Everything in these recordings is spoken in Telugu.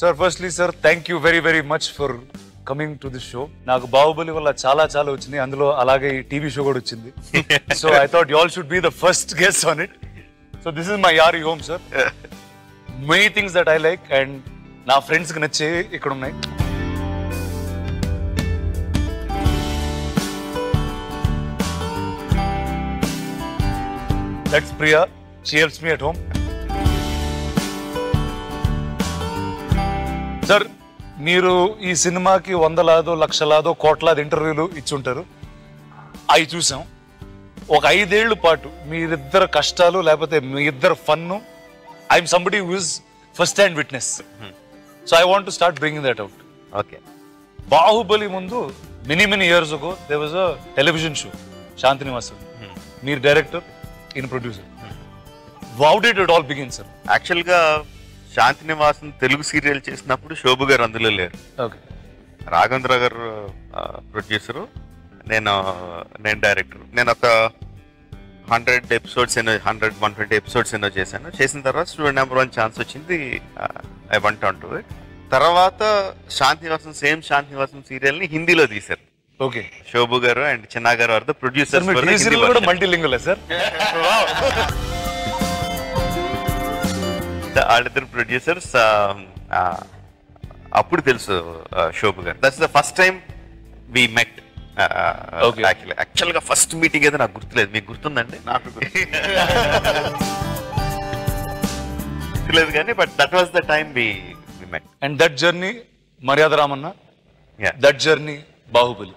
Sir firstly sir thank you very very much for coming to this show. నాకు బాహుబలి వల్ల చాలా వచ్చినాయి, అందులో అలాగే ఈ టీవీ షో కూడా వచ్చింది. So I thought you all should be the first guest on it. So this is my Yaari home sir. Many things that I like and నా ఫ్రెండ్స్కి నచ్చే ఇక్కడ ఉన్నాయి. That's Priya. She helps me at home. Sir మీరు ఈ సినిమాకి 100 లక్షలాదో కోట్లాది ఇంటర్వ్యూలు ఇచ్చుంటారు, అవి చూసాం. ఒక 5 ఏళ్ల పాటు మీరిద్దరు కష్టాలు లేకపోతే మీ ఇద్దరు fun, I'm somebody who is first hand witness. So I want to start bringing that out. Okay. Baahubali ముందు many years ago there was a television show Shantinivasam. మీరు డైరెక్టర్, ఈయన producer. How did it all begin sir? యాక్చువల్గా శాంతినివాసం తెలుగు సీరియల్ చేసినప్పుడు శోభు గారు అందులో లేరు. ఓకే. రాఘవేంద్ర గారు ప్రొడ్యూసరు, నేను డైరెక్టర్. నేను ఒక 100 ఎపిసోడ్స్ 120 ఎపిసోడ్స్ ఎన్నో చేశాను. చేసిన తర్వాత స్టూడెంట్ నెంబర్ 1 ఛాన్స్ వచ్చింది. I వంట్ on to it. తర్వాత శాంతినివాసం సీరియల్ ని హిందీలో తీశారు. ఓకే. శోభు గారు అండ్ చిన్నా గారు are the producer. Multilingual sir. వాళ్ళిద్దరు ప్రొడ్యూసర్స్. అప్పుడు తెలుసు శోభు గారు. That's the first time we met. యాక్చువల్గా ఫస్ట్ మీటింగ్ ఏదో నాకు గుర్తులేదు, మీకు గుర్తుందండి? నాకు గుర్తులేదు కానీ but that was the time we met. And that journey Maryada Ramanna, that journey Baahubali.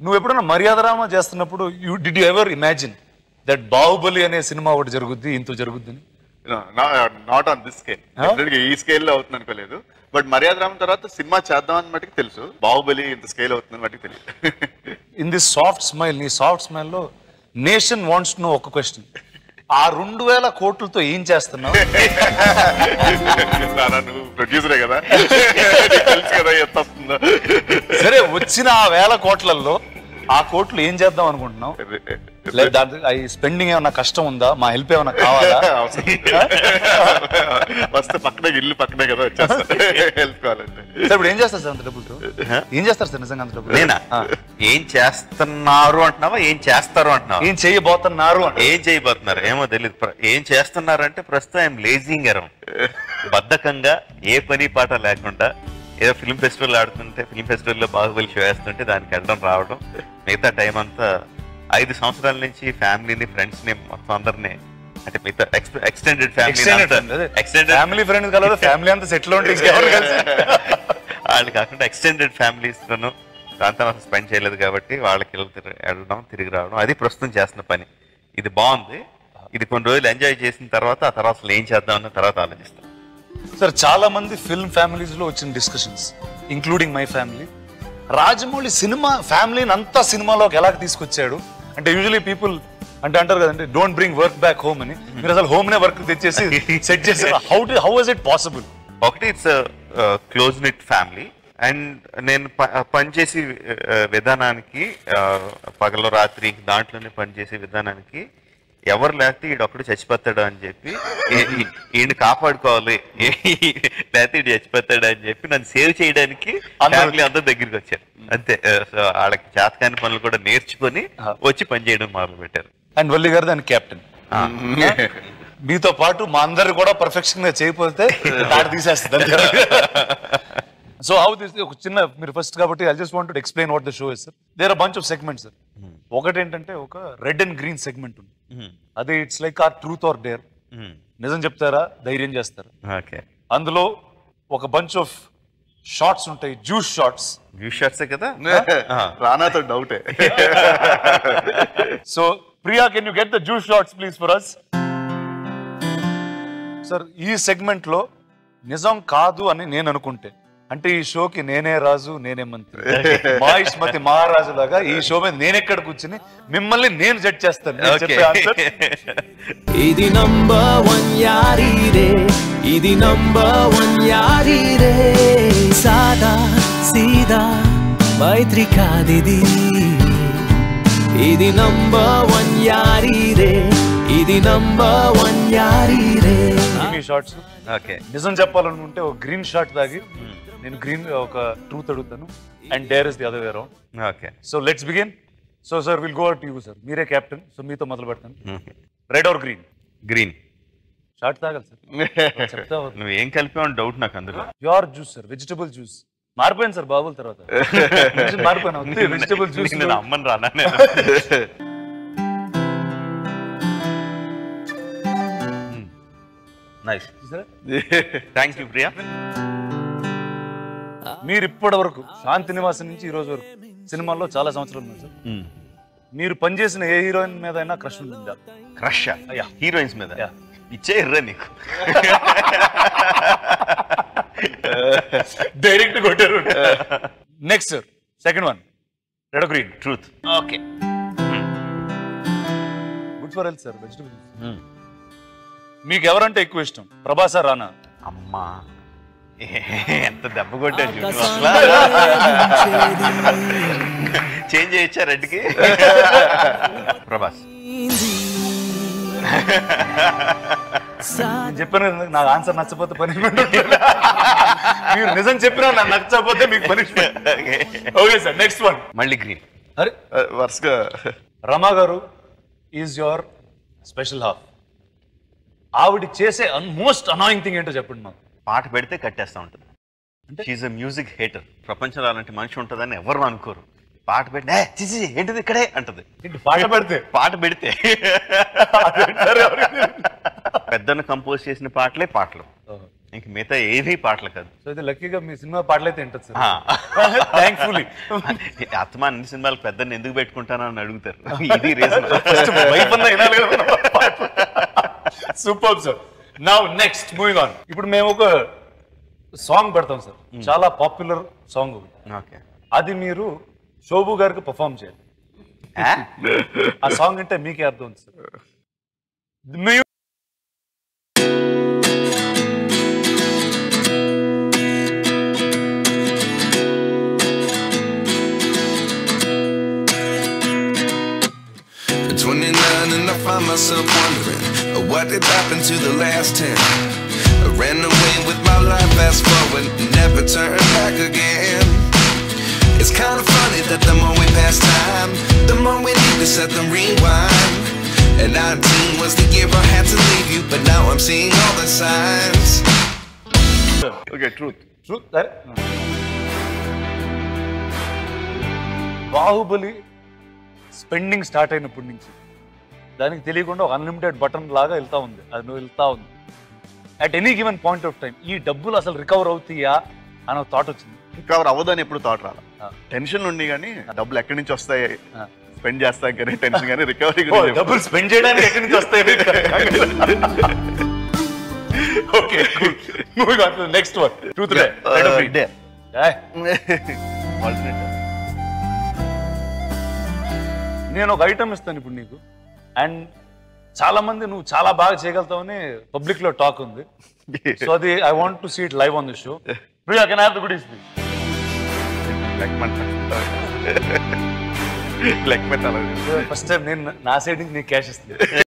నువ్వు ఎప్పుడన్నా మర్యాద రామ చేస్తున్నప్పుడు did you ever imagine that Baahubali అనే సినిమా ఒకటి జరుగుద్ది, ఇంత జరుగుద్ది? Not on this scale. ఈ స్కేల్ లో అవుతుంది అనుకోలేదు. బట్ మర్యాద రామన్ తర్వాత సినిమా చేద్దాం అని మటుకు తెలుసు, బాహుబలి ఇంత స్కేల్ అవుతుందని మటుకు తెలియదు. ఇన్ దిస్ సాఫ్ట్ స్మైల్, నీ సాఫ్ట్ స్మైల్ లో నేషన్ వాంట్స్ టు నో ఒక క్వశ్చన్. ఆ 2000 కోట్లతో ఏం చేస్తున్నావు? నువ్వు ప్రొడ్యూసరే కదా, తెలుసు కదా ఎంత వస్తుందో. సరే, వచ్చిన ఆ 1000 కోట్లలో ఆ కోట్లు ఏం చేద్దాం అనుకుంటున్నావు? స్పెండింగ్ ఏమన్నా కష్టం ఉందా? మా హెల్ప్ ఏమన్నా కావాలా? వస్తే పక్కనే ఇల్లు పక్కనే కదా, హెల్ప్ కావాలంటే. సార్ ఇప్పుడు ఏం చేస్తారు సార్ అంత డబ్బులతో? ఏం చేస్తారు సార్ నిజంగా అంత డబ్బులు? నేనా? ఏం చేస్తున్నారు అంటున్నావా, ఏం చేస్తారు అంటున్నావా? ఏం చేయబోతున్నారు? ఏం చేయబోతున్నారు ఏమో తెలియదు. ఏం చేస్తున్నారు అంటే ప్రస్తుతం ఐఎమ్ లేజింగ్ అరౌండ్. బద్ధకంగా ఏ పని పాట లేకుండా ఏదో ఫిల్మ్ ఫెస్టివల్ ఆడుతుంటే, ఫిల్మ్ ఫెస్టివల్లో బాహుబలి షో వేస్తుంటే దానికి వెళ్ళడం రావడం, మిగతా టైం అంతా 5 సంవత్సరాల నుంచి ఫ్యామిలీని, ఫ్రెండ్స్ ని, మొత్తం అందరినీ, అంటే మిగతా ఎక్స్టెండెడ్ ఫ్యామిలీ ఫ్రెండ్స్ కలదు, ఫ్యామిలీ అంతా సెటిల్ ఉంటుంది. వాళ్ళు కాకుండా ఎక్స్టెండెడ్ ఫ్యామిలీస్ తోను దాంతో స్పెండ్ చేయలేదు కాబట్టి వాళ్ళకి వెళ్ళడం, తిరిగి రావడం, అది ప్రస్తుతం చేస్తున్న పని. ఇది బాగుంది. ఇది కొన్ని రోజులు ఎంజాయ్ చేసిన తర్వాత ఆ తర్వాత అసలు ఏం చేద్దాం అన్న తర్వాత ఆలోచిస్తాం. సార్ చాలా మంది ఫిల్మ్ ఫ్యామిలీస్ లో వచ్చిన discussions, including my family, Rajamouli cinema ఫ్యామిలీని అంతా సినిమాలోకి ఎలా తీసుకొచ్చాడు అంటే, యూజువలీ పీపుల్ అంటే అంటారు కదండి, don't bring work back home అని. మీరు అసలు హోమ్ నే వర్క్ తెచ్చేసి సెట్ చేశారు. How was it possible? ఒకటి, it's close knit family. And నేను పనిచేసే విధానానికి, పగలు రాత్రి దాంట్లోనే పనిచేసే విధానానికి ఎవరు లేకపోతే ఈడొక్కడు చచ్చిపోతాడు అని చెప్పి, ఈయన కాపాడుకోవాలి లేకపోతే ఈడు చచ్చిపోతాడు అని చెప్పి నన్ను సేవ్ చేయడానికి ఫ్యామిలీ అందరూ దగ్గరికి వచ్చారు. అంతే. సో వాళ్ళకి చేతకాని పనులు కూడా నేర్చుకొని వచ్చి పనిచేయడం మొదలు పెట్టారు. అండ్ వల్లి గారు దాని కెప్టెన్. మీతో పాటు మా అందరు కూడా పర్ఫెక్షన్ గా చేయకపోతే దాడి తీసేస్తుంది. సో హౌ దిస్, ఒక చిన్న, మీరు ఫస్ట్ కాబట్టి I just want to explain what the show is sir. There are bunch of segments sir. ఒకటి ఏంటంటే ఒక రెడ్ అండ్ గ్రీన్ సెగ్మెంట్ ఉంది. అదే it's like or truth or dare. నిజం చెప్తారా, ధైర్యం చేస్తారా? అందులో ఒక బంచ్ ఆఫ్ షార్ట్స్ ఉంటాయి, జ్యూస్ షార్ట్స్. జ్యూస్ షార్ట్సే కదా, రానాతో డౌటే. So Priya, can you get the juice shots please for us? Sir ఈ సెగ్మెంట్ లో నిజం కాదు అని నేను అనుకుంటే, అంటే ఈ షోకి నేనే రాజు నేనే మంత్రి, మా ఇష్మతి మహారాజు లాగా ఈ షో మీద నేను ఎక్కడ కూర్చుని మిమ్మల్ని నేను జడ్జ్ చేస్తాను. ఇది నంబర్ 1 యారీ రే, ఇది నంబర్ 1 యారీ రే, సాదా సీదా మైత్రి కాదిది. ఇది నంబర్ 1 యారీ రే, ఇది నంబర్ 1 యారీ రే. మీ షార్ట్స్ ఓకే నిజం చెప్పాలనుకుంటే ఒక గ్రీన్ షార్ట్ తాగి నేను గ్రీన్ ఒక ట్రూత్ అడుగుతాను and dare is the other way around. Okay so let's begin. So sir will go out to you sir. మీరే కెప్టెన్, సో మీతో మొదలు పెడతాను. Red or green? Green. Short తాగాలి సార్. చెప్తా నువ్వు ఏం కలిపావు డౌట్ నాకు అందులో. Pure juice sir, vegetable juice. మారిపోయింది సార్ బాబుల తర్వాత. మారిపోయినా వెజిటబుల్ జ్యూస్. నేను అమ్మని రానా నైస్. Thank you Priya. మీరు ఇప్పటి వరకు శాంతి నివాసం నుంచి ఈ రోజు వరకు సినిమాల్లో చాలా సంవత్సరాలు ఉన్నాయి సార్. మీరు పనిచేసిన ఏ హీరోయిన్ మీద అయినా క్రష్ ఉంటుందా? క్రష్ అయ్యా హీరోయిన్స్ మీద యా. ఇచ్చేర్రా నీకు. డైరెక్ట్ కొట్టారు. Next sir second one, red green? Truth. Okay, good for health sir. Vegetable మీకు ఎవరంటే ఎక్కువ ఇష్టం, ప్రభాసా రానా? అమ్మా ఎంత దెబ్బ కొట్టాడు చూడు అసలు. చేంజ్ చేయొచ్చా రెడ్కి? ప్రభాస్. చెప్పాను నాకు ఆన్సర్ నచ్చపోతే పనిష్మెంట్. మీరు నిజం చెప్పినా నాకు నచ్చకపోతే మీకు punishment. Okay sir next one. మళ్ళీ గ్రీన్. అరే వరుసగా రమా గారు ఈజ్ యువర్ స్పెషల్ హాఫ్. ఆవిడ చేసే మోస్ట్ అనాయింగ్ థింగ్ ఏంటో చెప్పండి మాకు. పాట పెడితే కట్టేస్తా ఉంటుంది. She a music hater. ప్రపంచంలో అలాంటి మనిషి ఉంటుందని ఎవరు అనుకోరు. పాట పెట్టి చిచి ఏంటిది ఇక్కడే అంటది. పాట పెడితే పాట పెడితే పెద్దను కంపోజ్ చేసిన పాటలే పాటలు, ఇంక మిగతా ఏది పాటలు కాదు. సో ఇది లక్కీగా మీ సినిమా పాటలైతే వింటది సార్. థ్యాంక్ఫుల్లీ. ఆత్మ అన్ని సినిమాలు పెద్దని ఎందుకు పెట్టుకుంటానని అడుగుతారు. ఇది reason. Super sir. Now next moving on. ఇప్పుడు మేము ఒక సాంగ్ పెడతాం సార్, చాలా పాపులర్ సాంగ్. ఓకే, అది మీరు శోభు గారికి పర్ఫామ్ చేయాలి. ఆ సాంగ్ అంటే మీకే అర్థం ఉంది sir. And I find myself wondering what did happen to the last 10. I ran away with my life, fast forward, never turn back again. It's kind of funny that the more we pass time, the more we need to set them rewind. And 19 was the year I had to leave you, but now I'm seeing all the signs. Okay truth. Truth. Baahubali spending start అయినప్పటి నుంచి దానికి తెలియకుండా ఒక అన్లిమిటెడ్ బటన్ లాగా వెళ్తా ఉంది. అది నువ్వు వెళ్తా ఉంది. At any given point of time ఈ డబ్బులు అసలు రికవర్ అవుతాయా అని ఒక థాట్ వచ్చింది. రికవర్ అవ్వదని ఎప్పుడు థాట్ రాలా. టెన్షన్ ఉండి కానీ డబ్బులు ఎక్కడి నుంచి వస్తాయి స్పెండ్ చేస్తాం కానీ టెన్షన్ కానీ రికవరీ డబ్బులు స్పెండ్ చేయడానికి ఎక్కడి నుంచి వస్తాయి. Okay, next one. ట్రూత్. నేను ఒక ఐటమ్ ఇస్తాను ఇప్పుడు నీకు, అండ్ చాలా మంది నువ్వు చాలా బాగా చేయగలుగుతావని పబ్లిక్ లో టాక్ ఉంది. సో అది I want to see it live on the show. Priya, can I have the goodies please? First time నేను నా సైడ్ నుంచి నీకు క్యాష్ ఇస్తుంది.